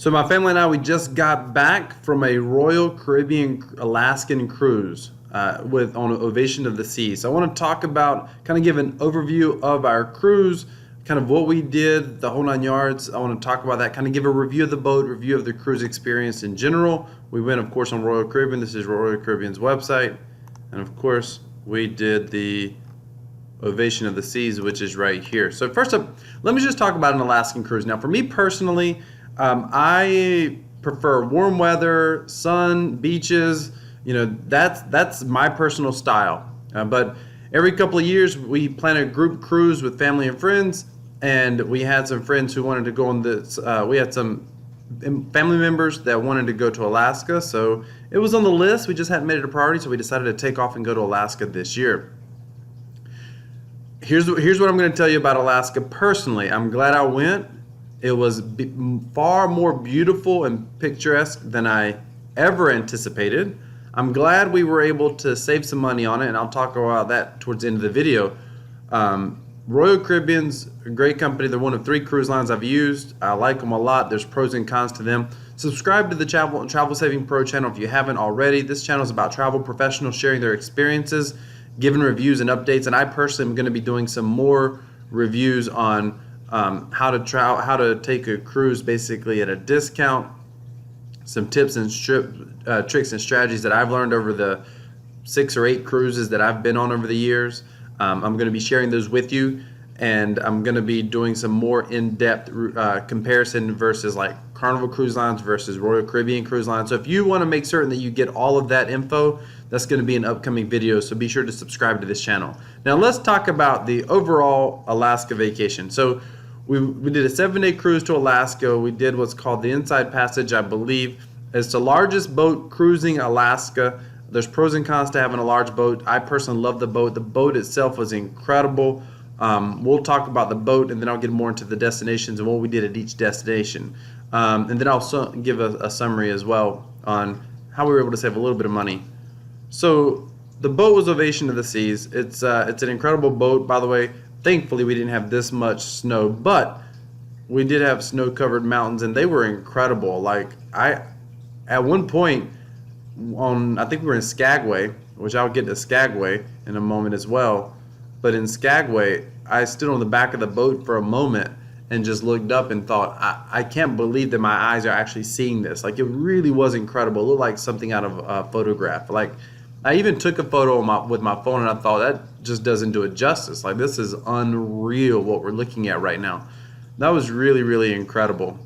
So my family and I, we just got back from a Royal Caribbean Alaskan cruise on Ovation of the Seas. So I want to talk about, kind of give an overview of our cruise, kind of what we did, the whole 9 yards. I want to talk about that, kind of give a review of the boat, review of the cruise experience in general. We went, of course, on Royal Caribbean. This is Royal Caribbean's website. And of course, we did the Ovation of the Seas, which is right here. So first up, let me just talk about an Alaskan cruise. Now, for me personally, I prefer warm weather, sun, beaches. You know, that's my personal style. But every couple of years, we plan a group cruise with family and friends, and we had some friends who wanted to go on this. We had some family members that wanted to go to Alaska, so it was on the list. We just hadn't made it a priority, so we decided to take off and go to Alaska this year. Here's what I'm going to tell you about Alaska personally. I'm glad I went. It was far more beautiful and picturesque than I ever anticipated. I'm glad we were able to save some money on it, and I'll talk about that towards the end of the video. Royal Caribbean's a great company. They're one of 3 cruise lines I've used. I like them a lot. There's pros and cons to them. Subscribe to the Travel Saving Pro channel if you haven't already. This channel is about travel professionals sharing their experiences, giving reviews and updates, and I personally am going to be doing some more reviews on how to take a cruise basically at a discount, some tips and tricks and strategies that I've learned over the 6 or 8 cruises that I've been on over the years. I'm going to be sharing those with you, and I'm going to be doing some more in-depth comparison versus like Carnival Cruise Lines versus Royal Caribbean Cruise Lines. So if you want to make certain that you get all of that info, that's going to be an upcoming video, so be sure to subscribe to this channel. Now let's talk about the overall Alaska vacation. So we did a 7-day cruise to Alaska. We did what's called the Inside Passage, I believe. It's the largest boat cruising Alaska. There's pros and cons to having a large boat. I personally love the boat. The boat itself was incredible. We'll talk about the boat, and then I'll get more into the destinations and what we did at each destination. And then I'll give a summary as well on how we were able to save a little bit of money. So the boat was Ovation of the Seas. It's an incredible boat, by the way. Thankfully, we didn't have this much snow, but we did have snow-covered mountains, and they were incredible. Like at one point, I think we were in Skagway, which I'll get to Skagway in a moment as well. But in Skagway, I stood on the back of the boat for a moment and just looked up and thought, I can't believe that my eyes are actually seeing this. Like, it really was incredible. It looked like something out of a photograph. Like, I even took a photo with my phone, and I thought, that just doesn't do it justice. Like, this is unreal what we're looking at right now. That was really, really incredible.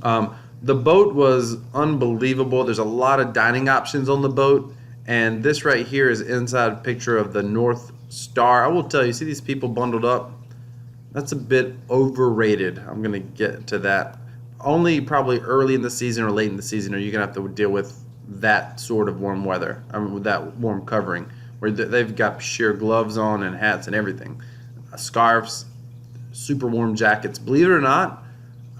The boat was unbelievable. There's a lot of dining options on the boat, and this right here is inside picture of the North Star. I will tell you, see these people bundled up? That's a bit overrated. I'm going to get to that. Only probably early in the season or late in the season are you going to have to deal with that sort of warm weather, with that warm covering, where they've got sheer gloves on and hats and everything, scarves, super warm jackets. Believe it or not,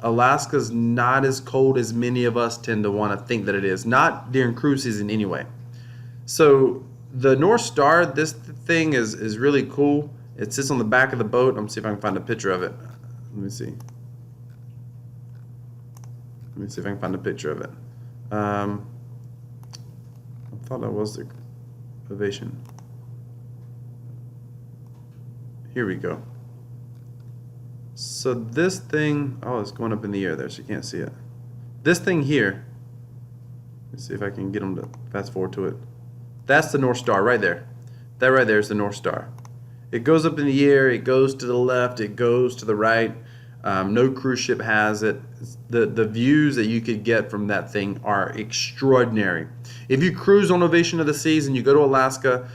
Alaska's not as cold as many of us tend to want to think that it is, not during cruise season anyway. So the North Star, this thing is really cool. It sits on the back of the boat. I'm going to see if I can find a picture of it. Let me see. Let me see if I can find a picture of it. I thought that was the Ovation. Here we go. So this thing, oh, it's going up in the air there, so you can't see it. This thing here, let's see if I can get them to fast forward to it. That's the North Star right there. That right there is the North Star. It goes up in the air, it goes to the left, it goes to the right. No cruise ship has it. The views that you could get from that thing are extraordinary. If you cruise on Ovation of the Seas and you go to Alaska,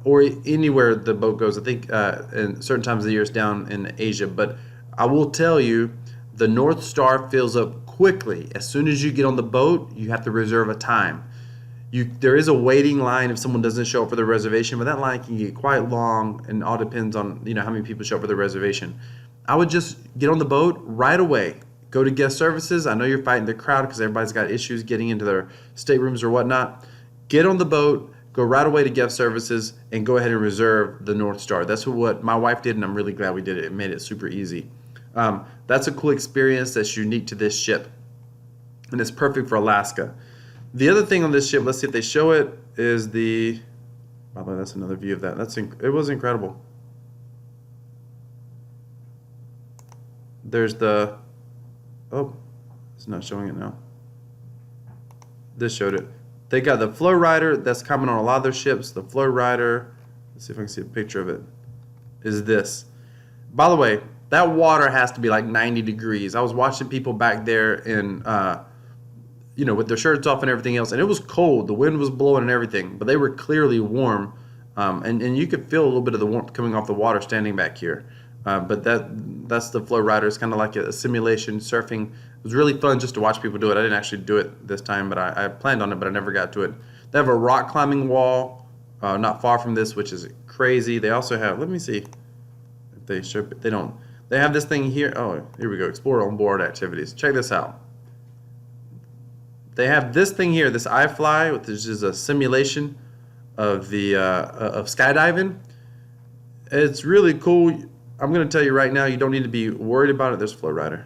or anywhere the boat goes, I think in certain times of the year it's down in Asia, but I will tell you, the North Star fills up quickly. As soon as you get on the boat, you have to reserve a time. There is a waiting line if someone doesn't show up for the reservation, but that line can get quite long, and all depends on how many people show up for the reservation. I would just get on the boat right away. Go to guest services. I know you're fighting the crowd because everybody's got issues getting into their staterooms or whatnot. Get on the boat, go right away to guest services, and go ahead and reserve the North Star. That's what my wife did, and I'm really glad we did it. It made it super easy. That's a cool experience that's unique to this ship. and it's perfect for Alaska. The other thing on this ship, let's see if they show it, is the, by the way, that's another view of that. It was incredible. There's the, oh, it's not showing it now. This showed it. They got the FlowRider that's common on a lot of their ships. The FlowRider, let's see if I can see a picture of it, is this. By the way, that water has to be like 90 degrees. I was watching people back there in, with their shirts off and everything else, and it was cold. The wind was blowing and everything, but they were clearly warm, and you could feel a little bit of the warmth coming off the water standing back here. But that's the FlowRider. It's kind of like a simulation surfing. It was really fun just to watch people do it. I didn't actually do it this time, but I planned on it, but I never got to it. They have a rock climbing wall not far from this, which is crazy. They also have, let me see if they show, they don't. They have this thing here. Oh, here we go. Explore on board activities. Check this out. They have this thing here, this iFly, which is a simulation of the of skydiving. It's really cool. I'm going to tell you right now, you don't need to be worried about it. There's FlowRider.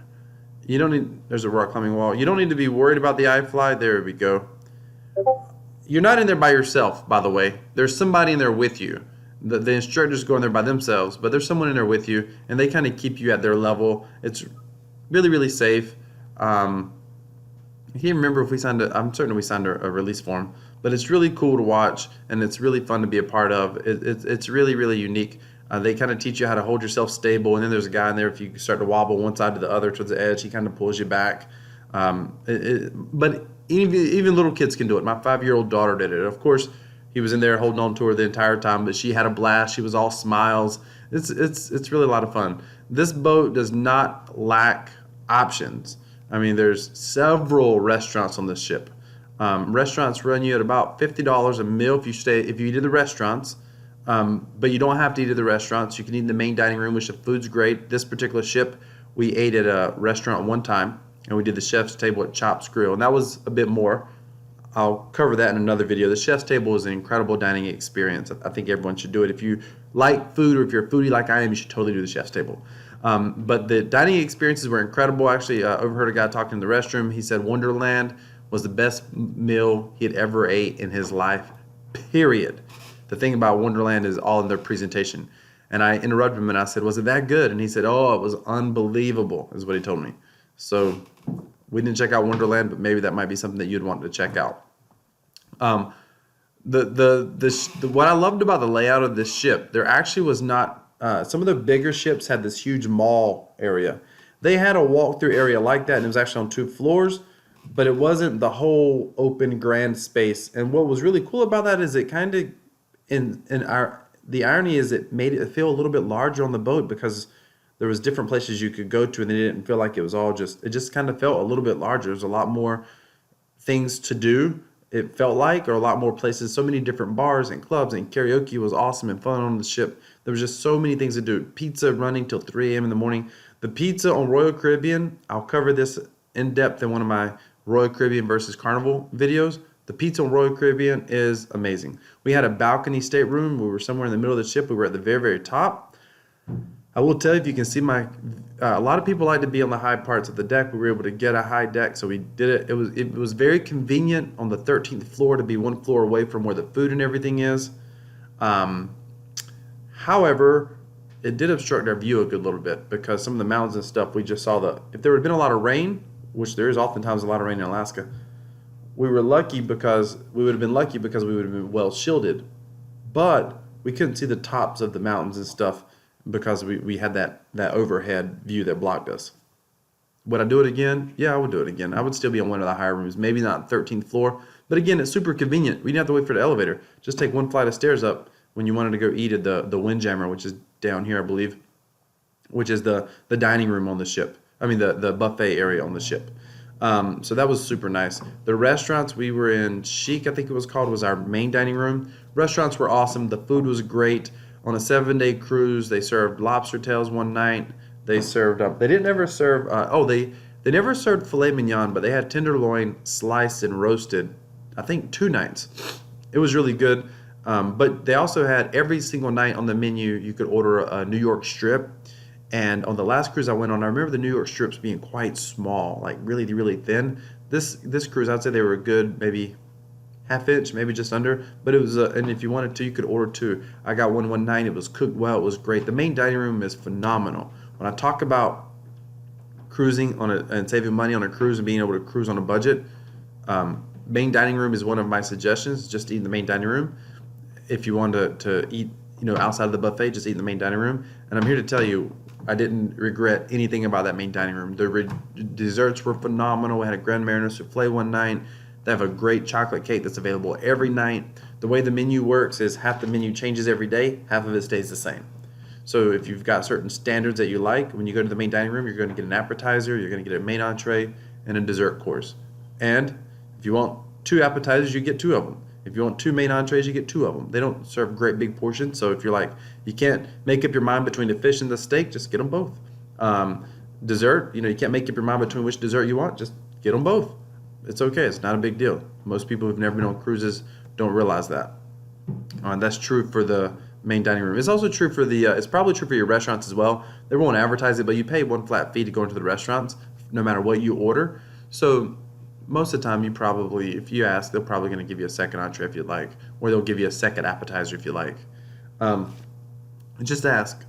You don't need. There's a rock climbing wall. You don't need to be worried about the iFly. There we go. You're not in there by yourself, by the way. There's somebody in there with you. The instructors go in there by themselves, but there's someone in there with you, and they kind of keep you at their level. It's really, really safe. I can't remember if we signed I'm certain we signed a release form, but it's really cool to watch, and it's really fun to be a part of. It's really, really unique. They kind of teach you how to hold yourself stable, and then there's a guy in there, if you start to wobble one side to the other towards the edge, he kind of pulls you back. But even little kids can do it. My 5-year-old daughter did it. Of course, he was in there holding on to her the entire time, but she had a blast. She was all smiles. It's really a lot of fun. This boat does not lack options. I mean, there's several restaurants on this ship. Restaurants run you at about $50 a meal if you eat in the restaurants. But you don't have to eat at the restaurants. You can eat in the main dining room, which the food's great. This particular ship, we ate at a restaurant one time, and we did the chef's table at Chops Grill, and that was a bit more. I'll cover that in another video. The chef's table is an incredible dining experience. I think everyone should do it. If you like food, or if you're a foodie like I am, you should totally do the chef's table. But the dining experiences were incredible. Actually, overheard a guy talking in the restroom. He said Wonderland was the best meal he had ever ate in his life, period. The thing about Wonderland is all in their presentation. And I interrupted him and I said, was it that good? And he said, oh, it was unbelievable, is what he told me. So we didn't check out Wonderland, but maybe that might be something that you'd want to check out. What I loved about the layout of this ship, there actually was not, some of the bigger ships had this huge mall area. They had a walk-through area like that, and it was actually on 2 floors, but it wasn't the whole open grand space. And what was really cool about that is it kind of, the irony is it made it feel a little bit larger on the boat, because there was different places you could go to, and it didn't feel like it was all it just kind of felt a little bit larger. There's a lot more things to do, it felt like, or a lot more places, so many different bars and clubs, and karaoke was awesome and fun on the ship. There was just so many things to do. Pizza running till 3 a.m. in the morning. The pizza on Royal Caribbean, I'll cover this in depth in one of my Royal Caribbean versus Carnival videos. The pizza on Royal Caribbean is amazing. We had a balcony stateroom. We were somewhere in the middle of the ship. We were at the very, very top. I will tell you, if you can see a lot of people like to be on the high parts of the deck. We were able to get a high deck, so we did it. It was very convenient on the 13th floor to be 1 floor away from where the food and everything is. However, it did obstruct our view a good little bit, because some of the mountains and stuff, we just saw if there had been a lot of rain, which there is oftentimes a lot of rain in Alaska, we would have been lucky because we would have been well shielded, but we couldn't see the tops of the mountains and stuff because we had that overhead view that blocked us. Would I do it again? Yeah, I would do it again. I would still be on one of the higher rooms, maybe not 13th floor, but again, it's super convenient. We didn't have to wait for the elevator. Just take 1 flight of stairs up when you wanted to go eat at the Windjammer, which is down here, I believe, which is the dining room on the ship. I mean, the buffet area on the ship. So that was super nice. The restaurants, we were in Chic, I think it was called, was our main dining room. Restaurants were awesome. The food was great. On a 7-day cruise, they served lobster tails one night. They served they didn't ever serve, they never served filet mignon, but they had tenderloin sliced and roasted, I think 2 nights. It was really good. But they also had every single night on the menu, you could order a New York strip. And on the last cruise I went on, I remember the New York strips being quite small, like really, really thin. This cruise, I'd say they were a good maybe half inch, maybe just under. But it was, and if you wanted to, you could order two. I got one night. It was cooked well. It was great. The main dining room is phenomenal. When I talk about cruising on and saving money on a cruise and being able to cruise on a budget, main dining room is one of my suggestions. Just eat in the main dining room. If you want to eat, outside of the buffet, just eat in the main dining room. And I'm here to tell you, I didn't regret anything about that main dining room. The desserts were phenomenal. We had a Grand Mariner souffle one night. They have a great chocolate cake that's available every night. The way the menu works is half the menu changes every day, half of it stays the same. So if you've got certain standards that you like, when you go to the main dining room, you're going to get an appetizer, you're going to get a main entree, and a dessert course. And if you want 2 appetizers, you get 2 of them. If you want 2 main entrees, you get 2 of them. They don't serve great big portions, so if you're like, you can't make up your mind between the fish and the steak, just get them both. Dessert, you can't make up your mind between which dessert you want, just get them both. It's okay. It's not a big deal. Most people who've never been on cruises don't realize that. That's true for the main dining room. It's also true for it's probably true for your restaurants as well. They won't advertise it, but you pay one flat fee to go into the restaurants no matter what you order. So most of the time, if you ask, they're probably going to give you a second entree if you'd like, or they'll give you a second appetizer if you like. Just ask.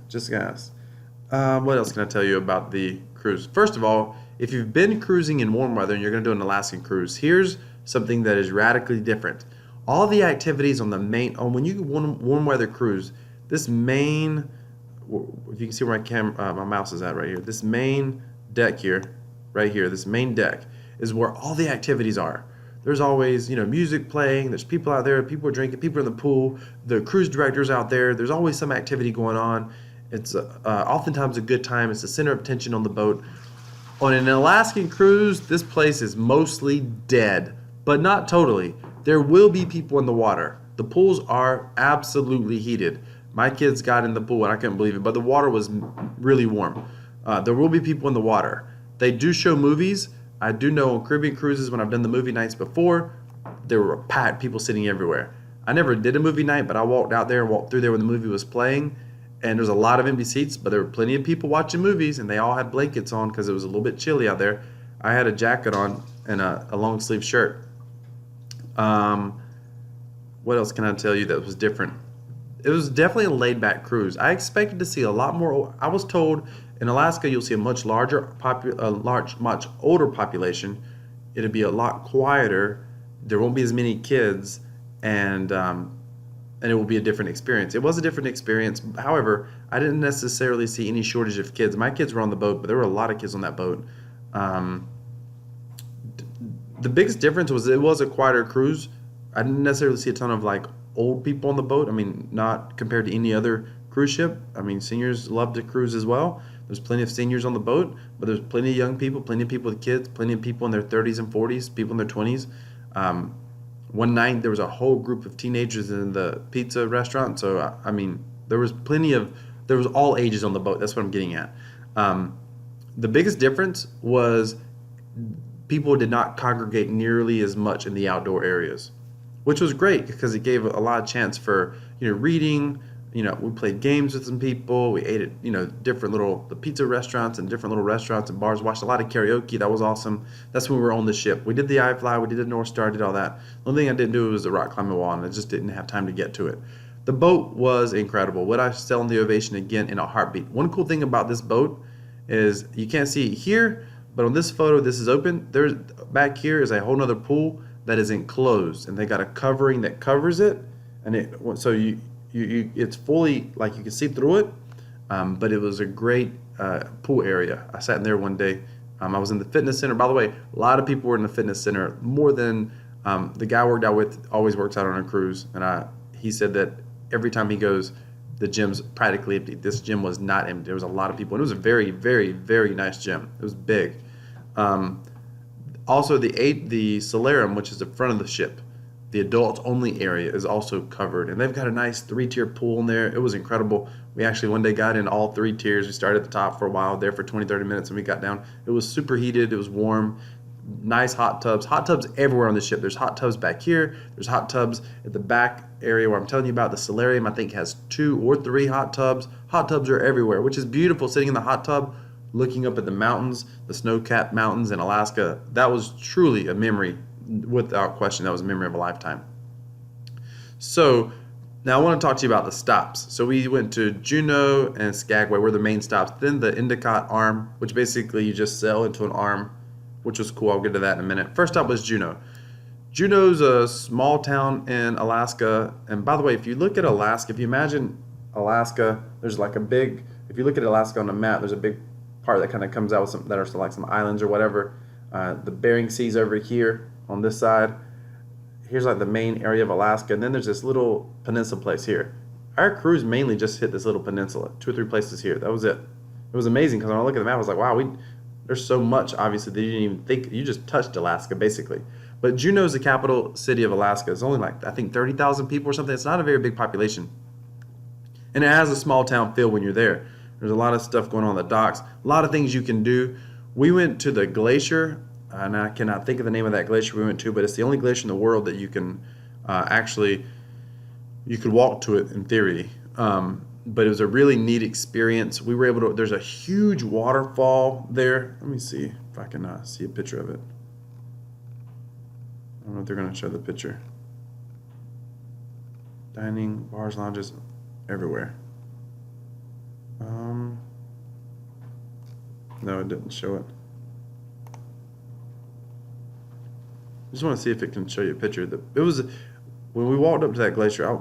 What else can I tell you about the cruise? First of all, if you've been cruising in warm weather and you're going to do an Alaskan cruise, here's something that is radically different. All the activities on when you go on warm weather cruise, this main, if you can see where my mouse is at right here, this main deck here, right here, this main deck is where all the activities are. There's always, music playing, there's people out there, people are drinking, people are in the pool, the cruise director's out there, there's always some activity going on. It's oftentimes a good time. It's the center of attention on the boat. On an Alaskan cruise, this place is mostly dead, but not totally. There will be people in the water. The pools are absolutely heated. My kids got in the pool and I couldn't believe it, but the water was really warm. There will be people in the water. They do show movies. I do know on Caribbean cruises, when I've done the movie nights before, there were packed people sitting everywhere. I never did a movie night, but I walked out there and walked through there when the movie was playing. And there's a lot of empty seats, but there were plenty of people watching movies, and they all had blankets on because it was a little bit chilly out there. I had a jacket on and a long sleeve shirt. What else can I tell you that was different? It was definitely a laid back cruise. I expected to see a lot more. I was told in Alaska you'll see a much much older population. It'll be a lot quieter. There won't be as many kids, and it will be a different experience. It was a different experience. However, I didn't necessarily see any shortage of kids. My kids were on the boat, but there were a lot of kids on that boat. The biggest difference was it was a quieter cruise. I didn't necessarily see a ton of old people on the boat. I mean, not compared to any other cruise ship. I mean, seniors love to cruise as well. There's plenty of seniors on the boat, but there's plenty of young people, plenty of people with kids, plenty of people in their 30s and 40s, people in their 20s. One night there was a whole group of teenagers in the pizza restaurant. So, I mean, there was all ages on the boat. That's what I'm getting at. The biggest difference was people did not congregate nearly as much in the outdoor areas, which was great because it gave a lot of chance for, reading. We played games with some people. We ate at, the pizza restaurants and different little restaurants and bars. Watched a lot of karaoke. That was awesome. That's when we were on the ship. We did the iFly. We did the North Star. Did all that. The only thing I didn't do was the rock climbing wall, and I just didn't have time to get to it. The boat was incredible. Would I sell on the Ovation again in a heartbeat? One cool thing about this boat is you can't see it here, but on this photo, this is open. There's back here is a whole nother pool that is enclosed, and they got a covering that covers it, and it's fully, you can see through it, but it was a great pool area. I sat in there one day. I was in the fitness center. By the way, a lot of people were in the fitness center, more than the guy I worked out with always works out on a cruise, and he said that every time he goes, the gym's practically empty. This gym was not empty. There was a lot of people, and it was a very, very, very nice gym. It was big. Also, the solarium, which is the front of the ship, the adults only area is also covered, and they've got a nice 3-tier pool in there. It was incredible. We actually one day got in all 3 tiers. We started at the top for a while, there for 20-30 minutes, and we got down. It was super heated. It was warm. nice hot tubs. Hot tubs everywhere on the ship. There's hot tubs back here. There's hot tubs at the back area where I'm telling you about. The solarium, I think, has 2 or 3 hot tubs. Hot tubs are everywhere, which is beautiful, sitting in the hot tub, looking up at the mountains, the snow-capped mountains in Alaska. That was truly a memory, without question. That was a memory of a lifetime. So now I want to talk to you about the stops. So we went to Juneau and Skagway were the main stops. Then the Endicott Arm, which basically you just sail into an arm, which was cool. I'll get to that in a minute. First stop was Juneau. Juneau's a small town in Alaska. And by the way, if you look at Alaska, if you imagine Alaska, there's like a big, if you look at Alaska on a map, there's a big part that kind of comes out with some, that are like some islands or whatever. The Bering Sea's over here on this side. Here's like the main area of Alaska, and then there's this little peninsula place here. Our cruise mainly just hit this little peninsula, 2 or 3 places here. That was it. It was amazing because when I look at the map, I was like, wow, there's so much, obviously, that you didn't even think. You just touched Alaska, basically. But Juneau is the capital city of Alaska. It's only like, I think, 30,000 people or something. It's not a very big population. And it has a small town feel when you're there. There's a lot of stuff going on the docks, a lot of things you can do. We went to the glacier. And I cannot think of the name of that glacier we went to, but it's the only glacier in the world that you can you could walk to it in theory. But it was a really neat experience. We were able to, there's a huge waterfall there. Let me see if I can see a picture of it. I don't know if they're going to show the picture. Dining, bars, lounges, everywhere. No, it didn't show it. I just want to see if it can show you a picture. It was when we walked up to that glacier.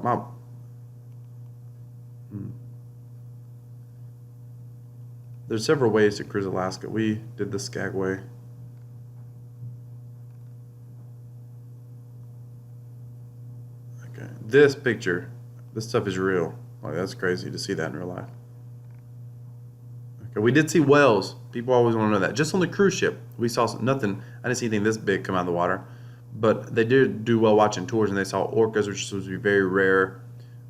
There's several ways to cruise Alaska. We did the Skagway. Okay, this picture, this stuff is real. Like, that's crazy to see that in real life. Okay, we did see whales. People always want to know that. Just on the cruise ship, we saw nothing. I didn't see anything this big come out of the water. But they did do whale watching tours, and they saw orcas, which was very rare.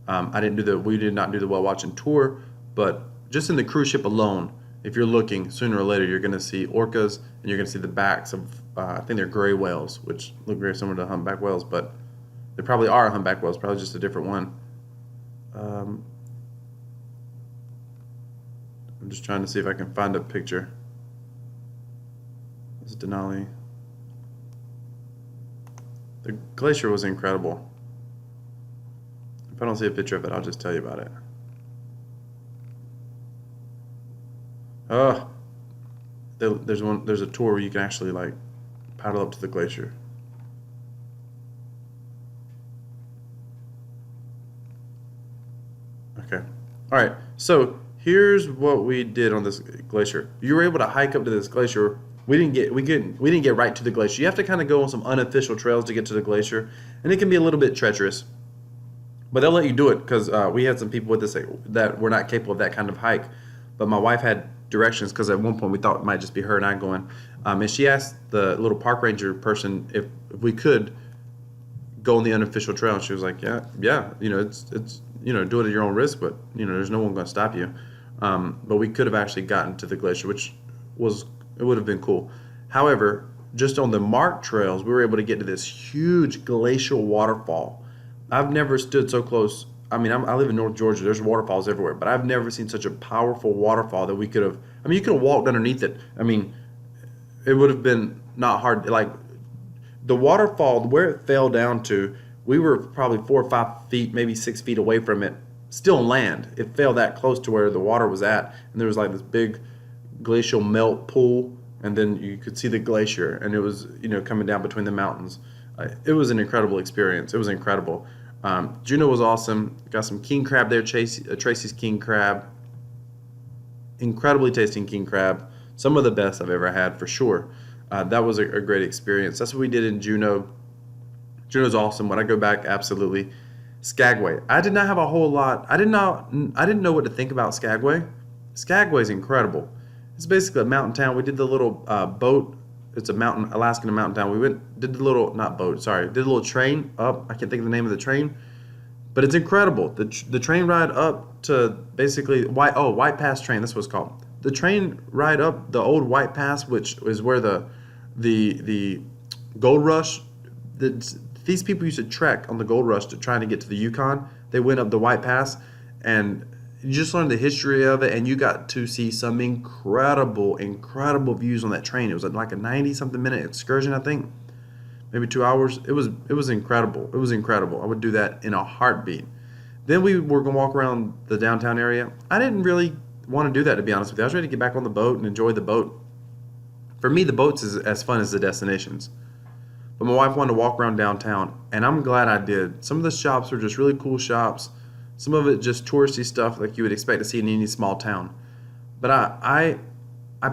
We did not do the whale watching tour, but just in the cruise ship alone, if you're looking, sooner or later you're going to see orcas, and you're going to see the backs of I think they're gray whales, which look very similar to humpback whales, but they probably are humpback whales, probably just a different one. I'm just trying to see if I can find a picture. This is Denali. The glacier was incredible. If I don't see a picture of it, I'll just tell you about it. Oh, there's a tour where you can actually like paddle up to the glacier. Okay. All right. So here's what we did on this glacier. You were able to hike up to this glacier. We didn't get right to the glacier. You have to kind of go on some unofficial trails to get to the glacier, and it can be a little bit treacherous. But they'll let you do it because we had some people with us that were not capable of that kind of hike. But my wife had directions because at one point we thought it might just be her and I going, and she asked the little park ranger person if we could go on the unofficial trail. And she was like, yeah, it's do it at your own risk, but there's no one going to stop you. But we could have actually gotten to the glacier, which it would have been cool. However, just on the marked trails, we were able to get to this huge glacial waterfall. I've never stood so close. I mean, I live in North Georgia. There's waterfalls everywhere, but I've never seen such a powerful waterfall that we could have. I mean, you could have walked underneath it. I mean, it would have been not hard. Like the waterfall, where it fell down to, we were probably 4 or 5 feet, maybe 6 feet away from it, still on land. It fell that close to where the water was at, and there was like this big glacial melt pool, and then you could see the glacier, and it was coming down between the mountains. It was an incredible experience. It was incredible. Juneau was awesome. Got some king crab there, Tracy's king crab. Incredibly tasting king crab. Some of the best I've ever had for sure. That was a great experience. That's what we did in Juneau. Juneau's awesome. When I go back, absolutely. Skagway. I did not have a whole lot. I didn't know what to think about Skagway. Skagway's incredible. It's basically a mountain town. We did the little boat. It's a mountain, Alaskan mountain town. We did the little, did the little train up. I can't think of the name of the train, but it's incredible. The train ride up to basically White Pass train. That's what it's called. The train ride up the old White Pass, which is where the the Gold Rush. These people used to trek on the Gold Rush to trying to get to the Yukon. They went up the White Pass, and you just learned the history of it, and you got to see some incredible views on that train. It was like a 90-something minute excursion, I think, maybe 2 hours. It was incredible. It was incredible. I would do that in a heartbeat. Then we were gonna walk around the downtown area. I didn't really want to do that, to be honest with you. I was ready to get back on the boat and enjoy the boat. For me, the boats is as fun as the destinations. But my wife wanted to walk around downtown, and I'm glad I did. Some of the shops were just really cool shops. Some of it just touristy stuff like you would expect to see in any small town. But I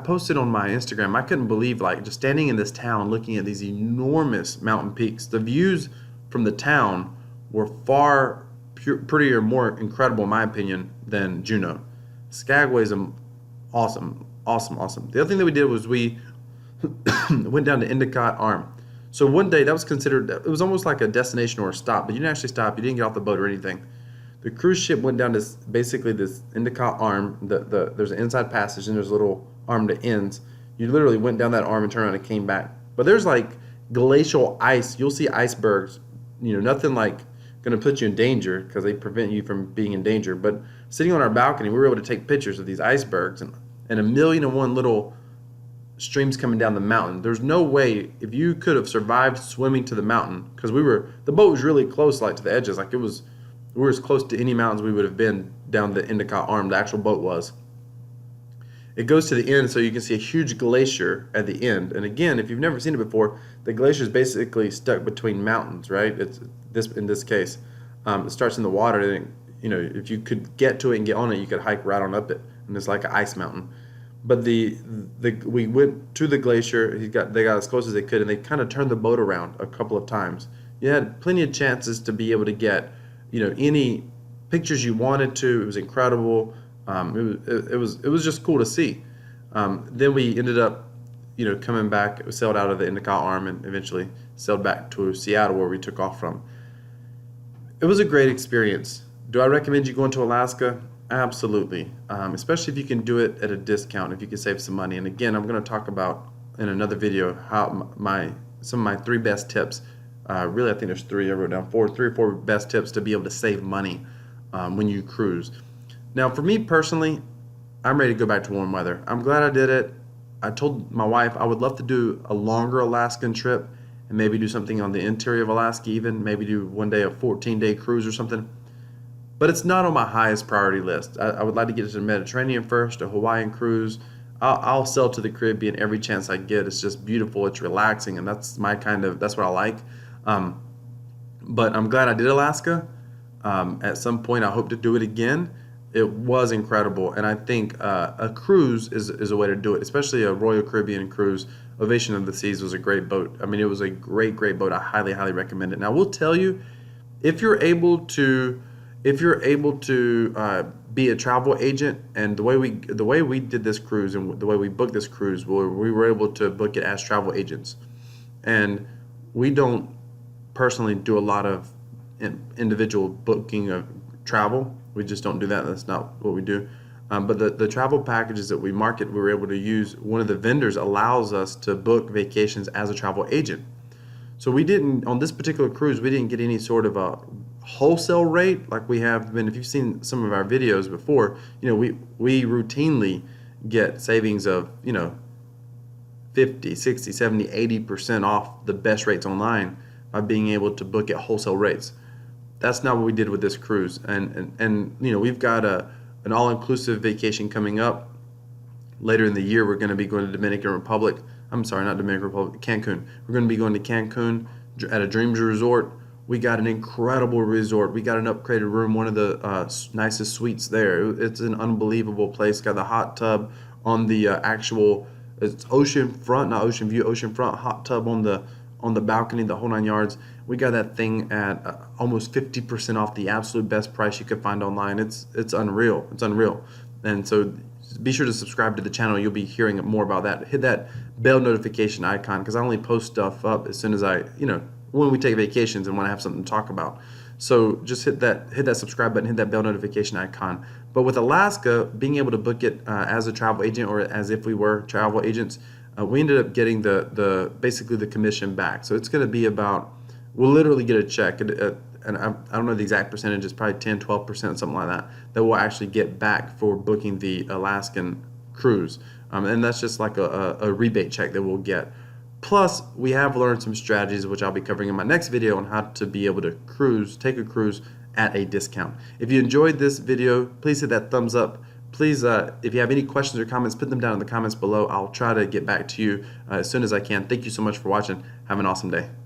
posted on my Instagram, I couldn't believe, like, just standing in this town looking at these enormous mountain peaks. The views from the town were far prettier, more incredible in my opinion than Juneau. Skagway is awesome. The other thing that we did was we went down to Endicott Arm. So one day that was considered, it was almost like a destination or a stop, but you didn't actually stop. You didn't get off the boat or anything. The cruise ship went down to basically this Endicott Arm. There's an inside passage and there's a little arm that ends. You literally went down that arm and turned around and came back. But there's like glacial ice. You'll see icebergs. Nothing like going to put you in danger because they prevent you from being in danger. But sitting on our balcony, we were able to take pictures of these icebergs and a million and one little streams coming down the mountain. There's no way if you could have survived swimming to the mountain, because the boat was really close, like to the edges, like we were as close to any mountains we would have been down the Endicott Arm. The actual boat was. It goes to the end, so you can see a huge glacier at the end. And again, if you've never seen it before, the glacier is basically stuck between mountains, right? It's in this case. It starts in the water, and if you could get to it and get on it, you could hike right on up it, and it's like an ice mountain. But we went to the glacier. They got as close as they could, and they kind of turned the boat around a couple of times. You had plenty of chances to be able to get any pictures you wanted to. It was incredible. It was just cool to see. Then we ended up coming back. We sailed out of the Endicott Arm and eventually sailed back to Seattle, where we took off from. It was a great experience. Do I recommend you going to Alaska? Absolutely, especially if you can do it at a discount, if you can save some money. And again, I'm going to talk about in another video how some of my 3 best tips. Really, I think there's 3. I wrote down 3 or 4 best tips to be able to save money when you cruise. Now, for me personally, I'm ready to go back to warm weather. I'm glad I did it. I told my wife I would love to do a longer Alaskan trip and maybe do something on the interior of Alaska, even maybe do one day a 14-day cruise or something. But it's not on my highest priority list. I would like to get to the Mediterranean first, a Hawaiian cruise. I'll sail to the Caribbean every chance I get. It's just beautiful. It's relaxing, and that's what I like. But I'm glad I did Alaska. At some point, I hope to do it again. It was incredible, and I think a cruise is a way to do it, especially a Royal Caribbean cruise. Ovation of the Seas was a great boat. I mean, it was a great boat. I highly recommend it. Now, I will tell you, if you're able to be a travel agent, and the way we did this cruise and the way we booked this cruise, we were able to book it as travel agents, and we don't personally do a lot of individual booking of travel. We just don't do that. That's not what we do. But the travel packages that we market, we were able to use. One of the vendors allows us to book vacations as a travel agent. So we didn't, on this particular cruise, we didn't get any sort of a wholesale rate like we have been. If you've seen some of our videos before, we routinely get savings of 50, 60, 70, 80% off the best rates online by being able to book at wholesale rates. That's not what we did with this cruise. And we've got an all-inclusive vacation coming up later in the year. We're going to be going to Dominican Republic. I'm sorry, not Dominican Republic, Cancun. We're going to be going to Cancun at a Dreams Resort. We got an incredible resort. We got an upgraded room, one of the nicest suites there. It's an unbelievable place. Got the hot tub on the it's ocean front, not ocean view, ocean front hot tub on the balcony, the whole 9 yards. We got that thing at almost 50% off the absolute best price you could find online. It's unreal. It's unreal. And so be sure to subscribe to the channel. You'll be hearing more about that. Hit that bell notification icon, because I only post stuff up as soon as when we take vacations and when I have something to talk about. So just hit that subscribe button, hit that bell notification icon. But with Alaska, being able to book it as a travel agent, or as if we were travel agents, we ended up getting the basically the commission back. So it's going to be about, we'll literally get a check, and I don't know the exact percentage, it's probably 10-12%, something like that, that we'll actually get back for booking the Alaskan cruise. And that's just like a rebate check that we'll get. Plus, we have learned some strategies, which I'll be covering in my next video, on how to be able to take a cruise at a discount. If you enjoyed this video, please hit that thumbs up. Please, if you have any questions or comments, put them down in the comments below. I'll try to get back to you as soon as I can. Thank you so much for watching. Have an awesome day.